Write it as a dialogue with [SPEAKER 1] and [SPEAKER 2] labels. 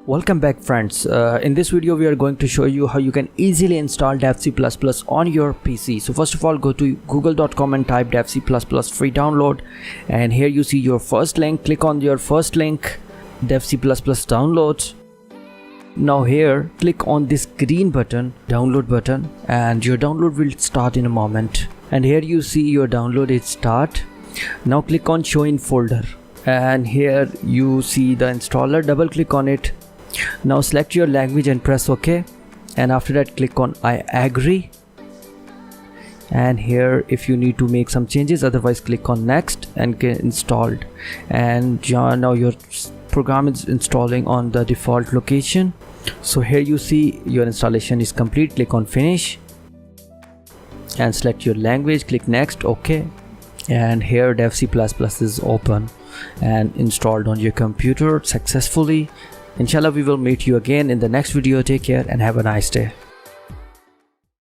[SPEAKER 1] Welcome back friends. In this video we are going to show you how you can easily install devc++ on your PC. So first of all, go to google.com and type devc++ free download, and here you see your first link. Click on your first link, devc++ downloads. Now here click on this green button, download button, and your download will start in a moment. And here you see your download is start. Now click on show in folder, and here you see the installer. Double click on it. Now select your language and press OK, and after that click on I agree. And here if you need to make some changes, otherwise click on next and get installed. And now your program is installing on the default location. So here you see your installation is complete. Click on finish and select your language, click next, OK, and here devc++ is open and installed on your computer successfully. Inshallah, we will meet you again in the next video. Take care and have a nice day.